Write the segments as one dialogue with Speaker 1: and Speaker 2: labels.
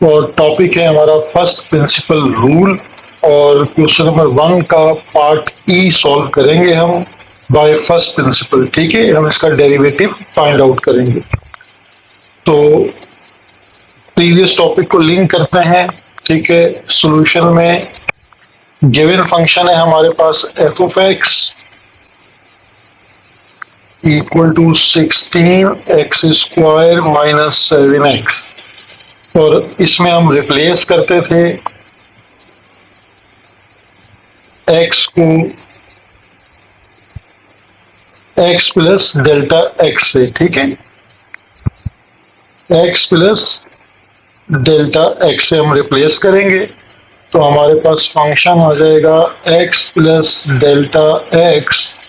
Speaker 1: और टॉपिक है हमारा फर्स्ट प्रिंसिपल रूल। और क्वेश्चन नंबर 1 का पार्ट ई सॉल्व करेंगे हम बाय फर्स्ट प्रिंसिपल। ठीक है, हम इसका डेरिवेटिव फाइंड आउट करेंगे। तो प्रीवियस टॉपिक को लिंक करते हैं। ठीक है, सॉल्यूशन में गिवन फंक्शन है हमारे पास f of x equal to 16x² minus 7x, और इसमें हम रिप्लेस करते थे x को x प्लस डेल्टा x से। ठीक है, x प्लस डेल्टा x से हम रिप्लेस करेंगे तो हमारे पास फंक्शन आ जाएगा x plus delta x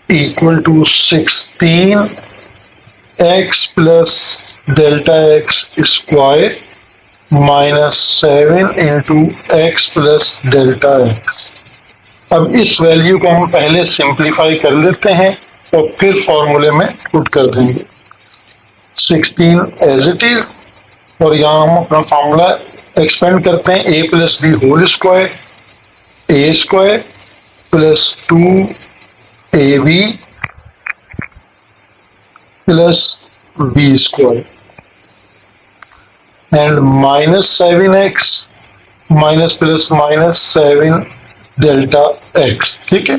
Speaker 1: equal to 16x plus delta x square minus 7 into x plus delta X. अब इस वैल्यू को हम पहले सिंप्लीफाई कर लेते हैं और फिर फॉर्मूले में पुट कर देंगे 16 एज इट इज, और यहाँ हम अपना फॉर्मूला एक्सपेंड करते हैं a plus B whole square, a square plus 2ab plus b square and minus 7x minus plus minus 7 delta x। ठीक है,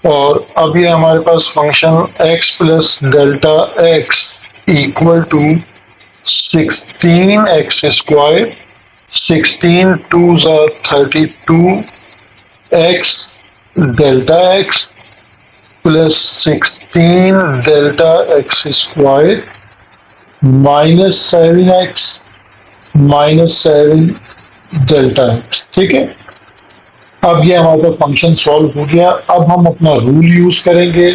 Speaker 1: और अब ये हमारे पास function x plus delta x equal to 16x square, 16 2s are 32x delta x plus 16 delta x square minus 7x minus 7 delta x। ठीक है, अब ये हमारा फंक्शन सॉल्व हो गया। अब हम अपना रूल यूज करेंगे,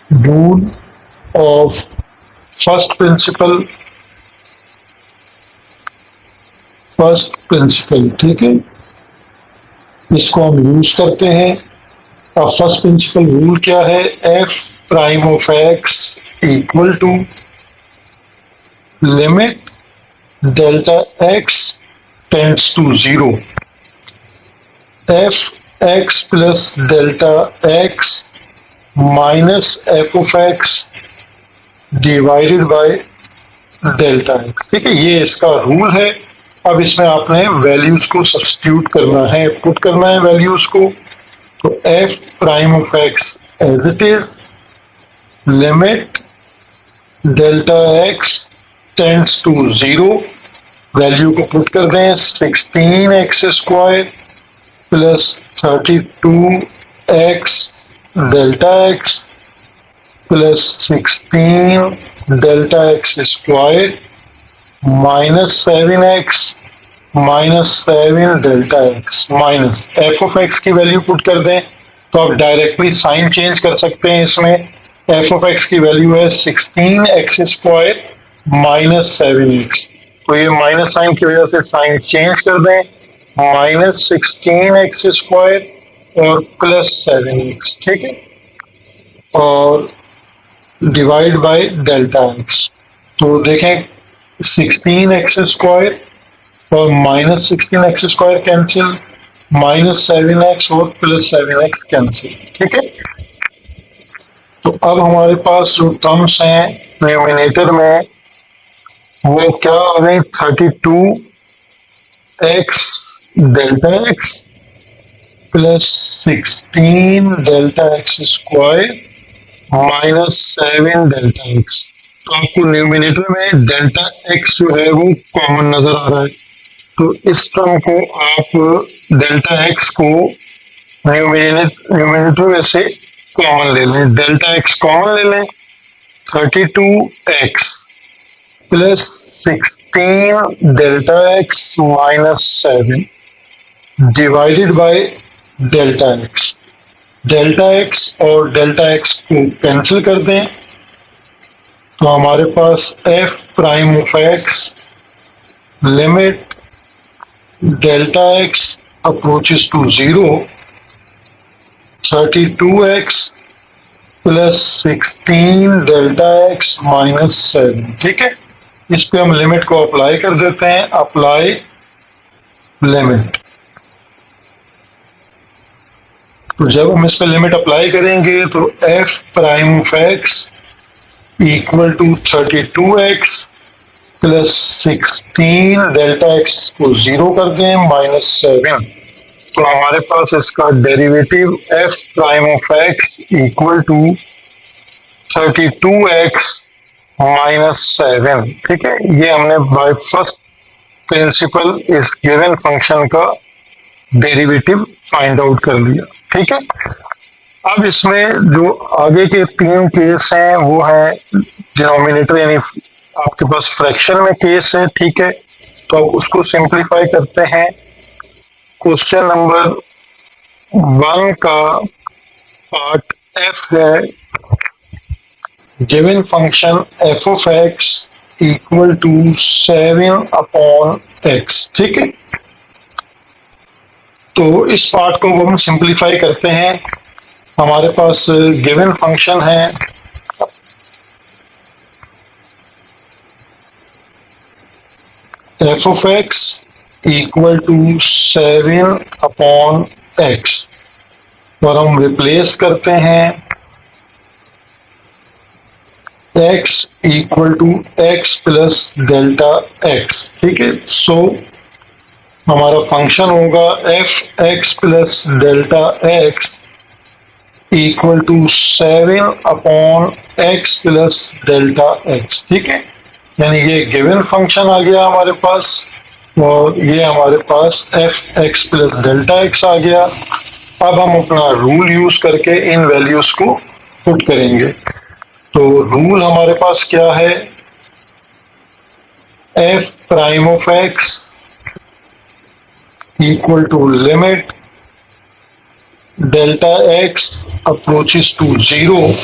Speaker 1: rule of first principle. First principle, ठीक है, इसको हम यूज करते हैं। अब फर्स्ट प्रिंसिपल रूल क्या है? F prime of x equal to limit delta x tends to 0 F x plus delta x minus F of X divided by delta X. ठीक है, ये इसका रूल है। अब इसमें आपने वैल्यूज को सब्स्टिट्यूट करना है, पुट करना है वैल्यूज को। तो F prime of X as it is, limit delta x tends to 0, value को पुट कर दें 16x square plus 32x delta x plus 16 delta X square minus 7x minus 7 delta x minus F of X की value put कर दें तो आप directly sign change कर सकते हैं। इसमें एफ ऑफ एक्स की वैल्यू है 16x स्क्वायर माइनस 7x, तो ये माइनस साइन की वजह से साइन चेंज कर दें, माइनस 16x स्क्वायर और प्लस 7x। ठीक है, और डिवाइड बाय डेल्टा एक्स। तो देखें 16x स्क्वायर और minus 16x square cancel, minus 7x और प्लस 7x कैंसिल। ठीक है, तो अब हमारे पास जो टर्म्स हैं न्यूमिनेटर में वो क्या आ गए? 32x delta x plus 16 delta X square minus 7 delta x. तो आपको न्यूमिनेटर में डेल्टा एक्स जो है वो कॉमन नजर आ रहा है, तो इस टर्म को आप डेल्टा एक्स को न्यूमिनेटर में से कॉमन ले लें, डेल्टा एक्स कॉमन ले लें। 32x plus 16 delta x minus 7 divided by delta x. Delta x और डेल्टा एक्स को कैंसिल कर दें तो हमारे पास f prime of x limit delta x approaches to 0 32x plus 16 delta x minus 7। ठीक है, इस पे हम लिमिट को अप्लाई कर देते हैं, अप्लाई लिमिट। तो जब हम इस पे लिमिट अप्लाई करेंगे तो f prime of x equal to 32x plus 16, delta x को 0 कर दें, -7। तो हमारे पास इसका derivative f prime of x equal to 32x -7। ठीक है, ये हमने बाय फर्स्ट प्रिंसिपल इस गिवन फंक्शन का डेरिवेटिव फाइंड आउट कर लिया। ठीक है, अब इसमें जो आगे के 3 केस हैं वो है डिनोमिनेटर, यानी आपके पास फ्रैक्शन में केस है। ठीक है, तो अब उसको सिंप्लीफाई करते हैं। क्वेश्चन नंबर 1 का पार्ट f है, given function f of x equal to 7/x। ठीक है, तो इस पार्ट को हम सिंप्लीफाई करते हैं। हमारे पास गिवन फंक्शन है f of x equal to 7/x, और हम रिप्लेस करते हैं x equal to x plus delta x। ठीक है, सो हमारा फंक्शन होगा f(x plus delta x equal to 7/x plus delta x। ठीक है, यानी ये गिवन फंक्शन आ गया हमारे पास, और ये हमारे पास f(x प्लस डेल्टा x आ गया। अब हम अपना रूल यूज करके इन वैल्यूज को पुट करेंगे। तो रूल हमारे पास क्या है, f prime of x equal to limit delta x approaches to 0,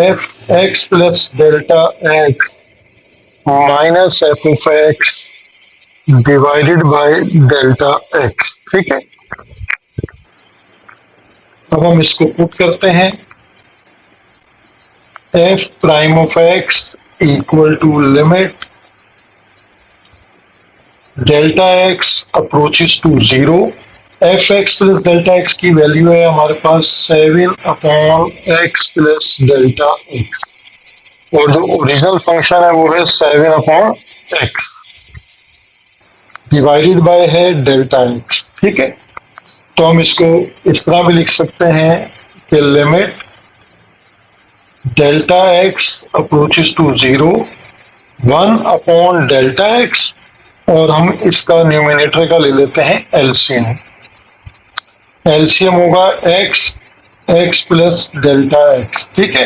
Speaker 1: f(x plus delta x minus f of x divided by delta x। ठीक है, अब हम इसको पुट करते हैं। f prime of x equal to limit delta x approaches to 0, f(x plus delta x की value है हमारे पास 7/x प्लस डेल्टा x, और जो ओरिजिनल फंक्शन है वो है 7/x डिवाइडेड बाय है डेल्टा x। ठीक है, तो हम इसको इस तरह भी लिख सकते हैं कि limit delta x approaches to 0 1/डेल्टा x, और हम इसका न्यूमिनेटर का ले लेते हैं एलसीएम। एलसीएम होगा x प्लस डेल्टा x। ठीक है,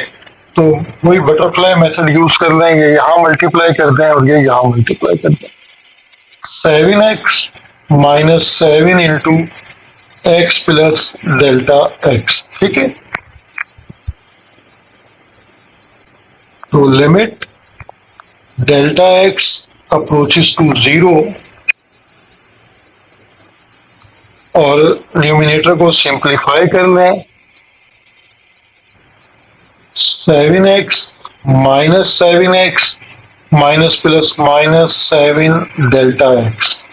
Speaker 1: तो वही बटरफ्लाई मेथड यूज कर रहे हैं, ये यहाँ मल्टीप्लाई कर दें और ये यहाँ मल्टीप्लाई कर दें। 7x minus 7 into x plus delta x। ठीक है, तो limit delta x approaches to 0, और न्यूमिनेटर को सिंप्लीफाई कर लें। 7x minus 7x minus plus minus 7 delta x,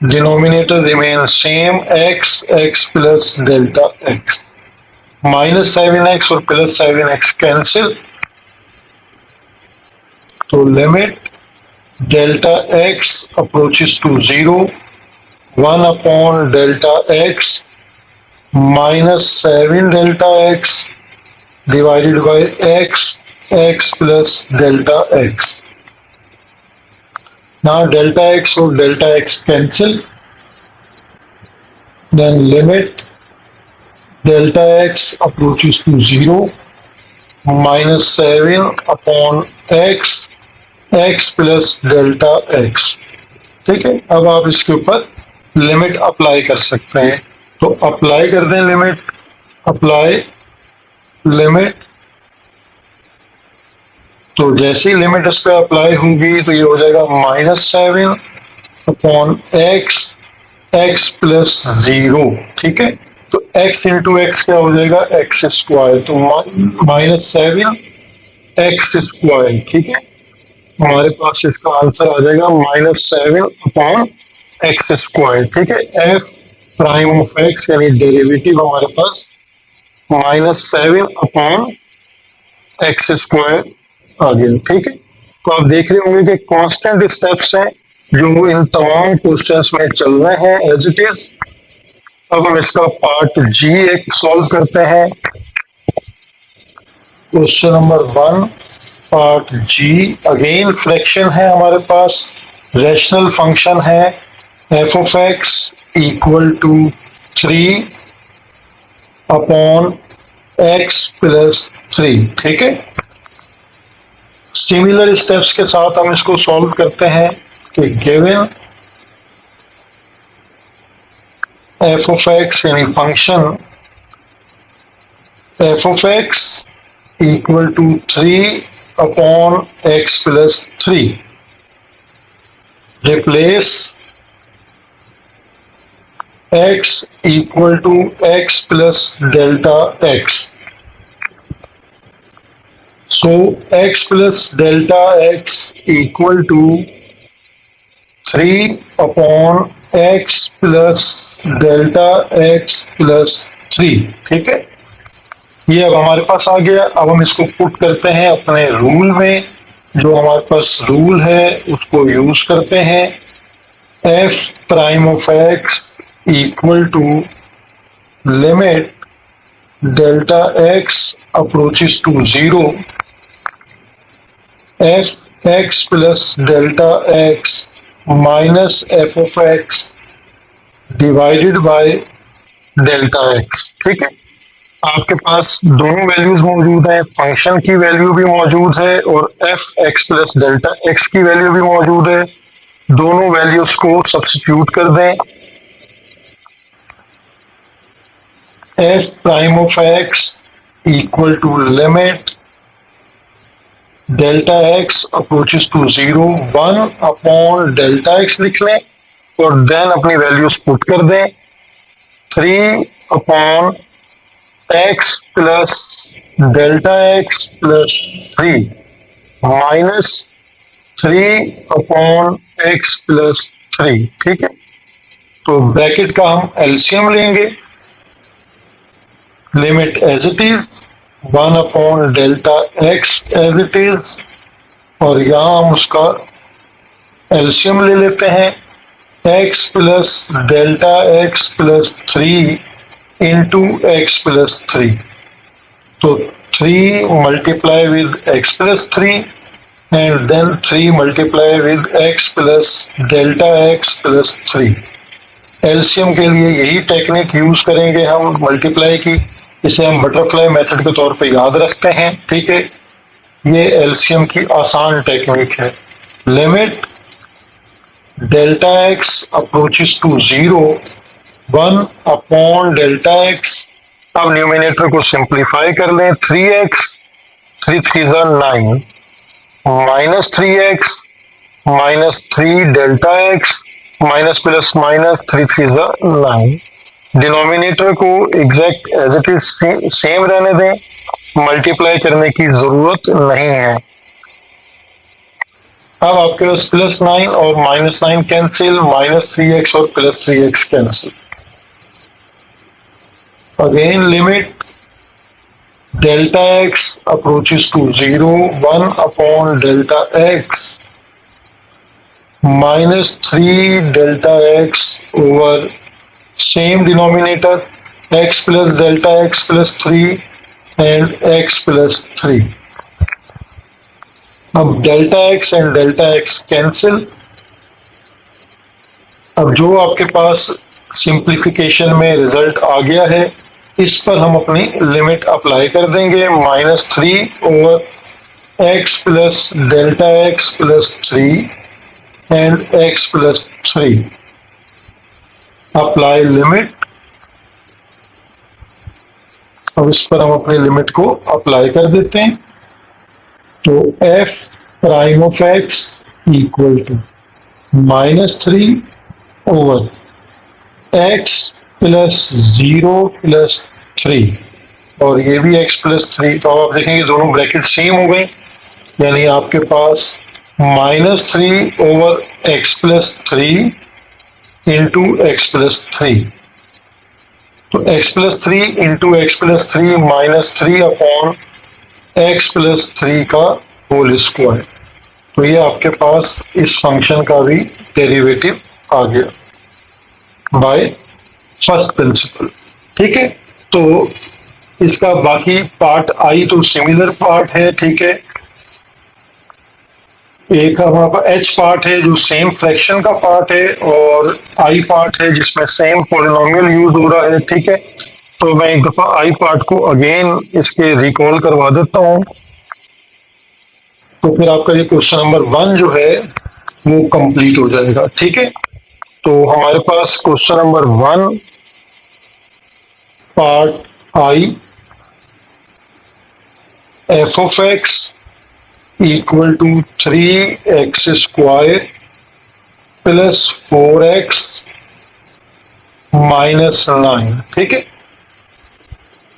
Speaker 1: denominator remain same x plus delta x, minus 7x और plus 7x cancel, तो limit delta x approaches to 0 1/डेल्टा x minus 7 delta x divided by x plus delta x। Now delta x और delta x cancel, then limit delta x approaches to 0 minus 7/x x plus delta x। ठीक है, अब आप इसके ऊपर limit apply कर सकते हैं, तो अप्लाई कर दें लिमिट, अप्लाई लिमिट। तो जैसे ही लिमिट इस पर अप्लाई होगी तो ये हो जाएगा -7/x प्लस 0। ठीक है, तो x इंटू एक्स क्या हो जाएगा, x स्क्वायर, तो -7x स्क्वायर। ठीक है, हमारे पास इसका आंसर आ जाएगा -7/x²। ठीक है, एफ प्राइम ऑफ एक्स यानी डेरिवेटिव हमारे पास -7/x² आ गया। ठीक है, तो आप देख रहे होंगे कि कांस्टेंट स्टेप्स हैं जो इन तमाम क्वेश्चंस में चल रहे हैं एज इट इज। अब हम इसका पार्ट जी एक सॉल्व करते हैं। Question number 1 part G, again fraction है हमारे पास, रैशनल फंक्शन है F of x equal to 3/x+3। ठीक है, सिमिलर स्टेप्स के साथ हम इसको सॉल्व करते हैं कि गिवन एफ ऑफ एक्स यानी function F of x equal to 3/x+3, replace x equal to x plus delta x। So x plus delta x equal to 3/x plus delta x plus 3। ठीक है, ये अब हमारे पास आ गया। अब हम इसको पुट करते हैं अपने रूल में। जो हमारे पास रूल है उसको यूज करते हैं। F prime of x equal to limit delta x approaches to 0 F x plus delta x minus F of X divided by delta X. ठीक है, आपके पास दोनों वैल्यूज मौजूद हैं, फंक्शन की वैल्यू भी मौजूद है और f x plus delta x की वैल्यू भी मौजूद है। दोनों वैल्यूज को सब्स्टिट्यूट कर दें। F prime of x equal to limit delta x approaches to 0 1/डेल्टा एक्स लिख लें और देन अपनी वैल्यूज पुट कर दें। 3/x plus delta x plus 3 minus 3/x plus 3। ठीक है, तो ब्रैकेट का हम एलसीएम लेंगे। लिमिट एज इट इज 1/डेल्टा एक्स एज इट इज, और यहां हम उसका एलसीएम ले लेते हैं। x plus delta x plus 3 into x plus 3, तो 3 multiply with x plus 3 and then 3 multiply with x plus delta x plus 3। LCM के लिए यही टेक्निक यूज करेंगे हम मल्टीप्लाई की। इसे हम बटरफ्लाई मेथड के तौर पे याद रखते हैं। ठीक है, ये एलसीएम की आसान टेक्निक है। Limit delta x approaches to 0 1/डेल्टा एक्स। अब न्यूमिनेटर को सिंप्लीफाई कर लें। 3x 3 3 9 minus 3x minus 3 delta x minus plus minus 3 3 9। Denominator को exact as it is same रहने दें, मल्टीप्लाई करने की जरूरत नहीं है। अब आपके पास +9 और -9 कैंसिल, -3x और +3x cancel. Again limit delta x approaches to 0 1/डेल्टा x minus 3 delta x over same denominator x plus delta x plus 3 and x plus 3। अब delta x and delta x cancel. अब जो आपके पास simplification में result आ गया है, इस पर हम अपनी लिमिट अप्लाई कर देंगे। -3 over x plus delta x plus 3 and x plus 3। Apply limit. अब इस पर हम अपनी लिमिट को अप्लाई कर देते हैं। तो f prime of x equal to -3 over x plus 0 plus 3, और ये भी x प्लस 3। तो आप देखेंगे दोनों ब्रैकेट सेम हो गए, यानी आपके पास -3/x+3 इंटू x+3। तो x+3 इंटू x+3 -3/x+3 का होल स्क्वायर। तो ये आपके पास इस फंक्शन का भी डेरिवेटिव आ गया बाय फर्स्ट प्रिंसिपल। ठीक है, तो इसका बाकी पार्ट आई तो सिमिलर पार्ट है। ठीक है, एक हमारे पास एच पार्ट है जो सेम फ्रैक्शन का पार्ट है, और आई पार्ट है जिसमें सेम पॉलिनोमियल यूज हो रहा है। ठीक है, तो मैं एक दफा आई पार्ट को अगेन इसके रिकॉल करवा देता हूं, तो फिर आपका ये क्वेश्चन नंबर 1 जो है वो कंप्लीट हो जाएगा। ठीक है, तो हमारे पास question number 1 part I, f(x) equal to 3x² plus 4x minus 9। ठीक है,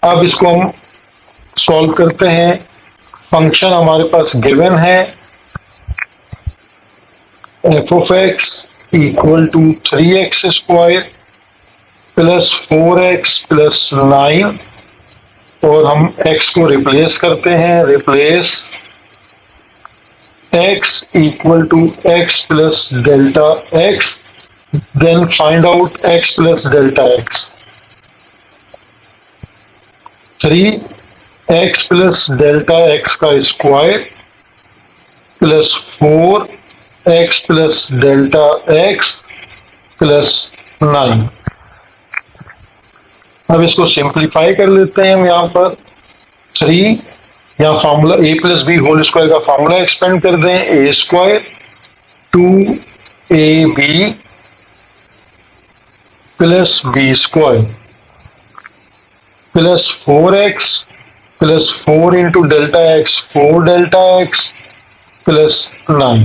Speaker 1: अब इसको हम सॉल्व करते हैं। फंक्शन हमारे पास गिवन है f(x) equal to 3x² plus 4x plus 9, और हम x को रिप्लेस करते हैं। Replace x equal to x plus delta x, then find out x plus delta x। 3x plus delta x का square plus 4x plus delta x plus 9। अब इसको simplify कर लेते हैं हम। यहाँ पर 3, यहाँ formula a plus B whole square का फॉर्मूला एक्सपेंड कर दें। a² 2ab plus b² plus 4x plus 4 into delta x 4 delta x plus 9,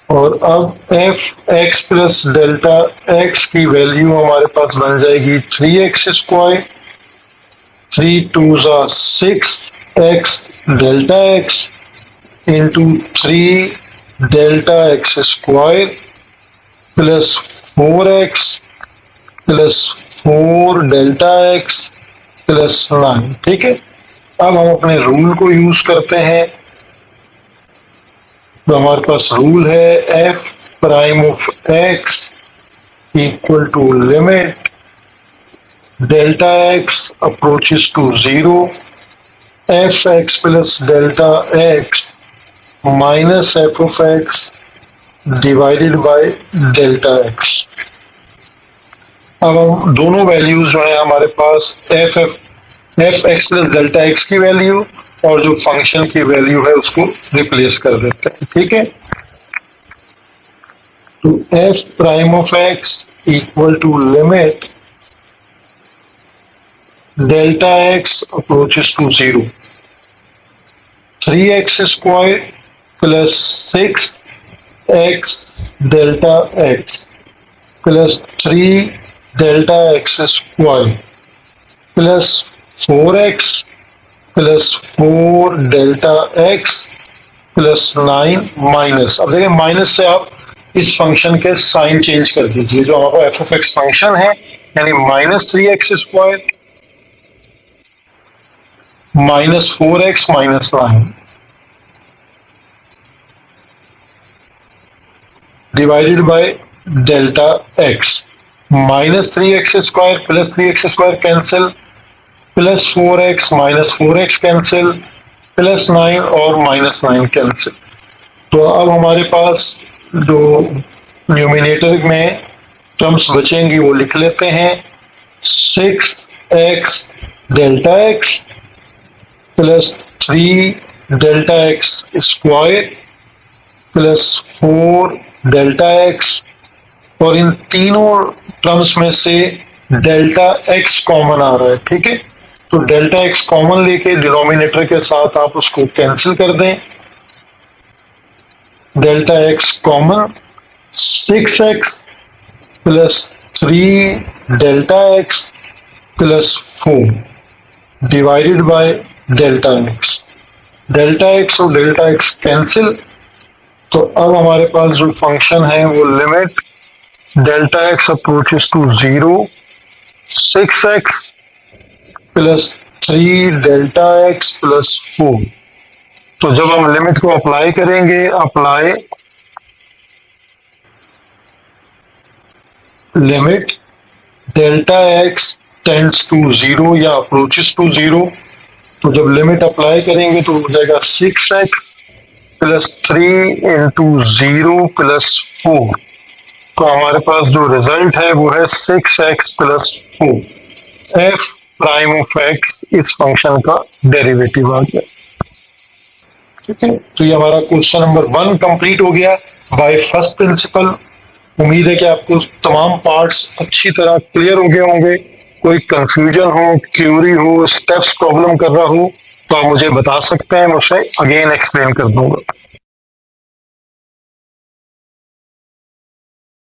Speaker 1: और अब f(x) प्लस डेल्टा x की वैल्यू हमारे पास बन जाएगी 3x², 3 2s are 6x delta x into 3 delta x² plus 4x plus 4 delta x plus 9। ठीक है, अब हम अपने रूल को यूज करते हैं। तो हमारे पास रूल है f(x) equal to limit delta x approaches to 0, f(x) plus delta x minus f(x) divided by delta x। अब हम दोनों वैल्यूज जो है हमारे पास f(x) प्लस डेल्टा x की वैल्यू और जो फंक्शन की वैल्यू है उसको रिप्लेस कर देते हैं। ठीक है, तो f(x) equal to limit delta x approaches to 0, 3x² plus 6x delta x plus 3 delta x² plus 4x plus 4 delta x plus 9 minus. अब देखिए माइनस से आप इस फंक्शन के साइन चेंज कर दीजिए। जो हमारा f(x) फंक्शन है यानी -3x² minus 4x minus 9 divided by delta x। -3x² plus 3x² cancel, plus 4x minus 4x cancel, plus 9 और माइनस 9 कैंसिल। तो अब हमारे पास जो न्यूमिनेटर में टर्म्स बचेंगी वो लिख लेते हैं। 6x delta x plus 3 delta x² plus 4 delta x, और इन तीनों टर्म्स में से डेल्टा x कॉमन आ रहा है। ठीक है, तो डेल्टा x कॉमन लेके डिनोमिनेटर के साथ आप उसको कैंसिल कर दें। Delta x common 6x plus 3 delta x plus 4 divided by delta x। Delta x और डेल्टा x कैंसिल, तो अब हमारे पास जो फंक्शन है वो limit delta x approaches to 0, 6x plus 3 delta x plus 4। तो जब हम लिमिट को अप्लाई करेंगे, apply limit delta x tends to 0 या अप्रोचेस टू 0, तो जब लिमिट अप्लाई करेंगे तो हो जाएगा 6x प्लस 3 इंटू 0 प्लस 4। तो हमारे पास जो रिजल्ट है वो है 6x plus 4। F prime of x इस फंक्शन का डेरिवेटिव आ गया। ठीक है, तो ये हमारा क्वेश्चन नंबर 1 कंप्लीट हो गया बाय फर्स्ट प्रिंसिपल। उम्मीद है कि आपको तमाम पार्ट्स अच्छी तरह क्लियर हो गए होंगे। कोई कंफ्यूजन हो, क्यूरी हो, स्टेप्स प्रॉब्लम कर रहा हो तो आप मुझे बता सकते हैं, मुझसे अगेन एक्सप्लेन कर दूंगा।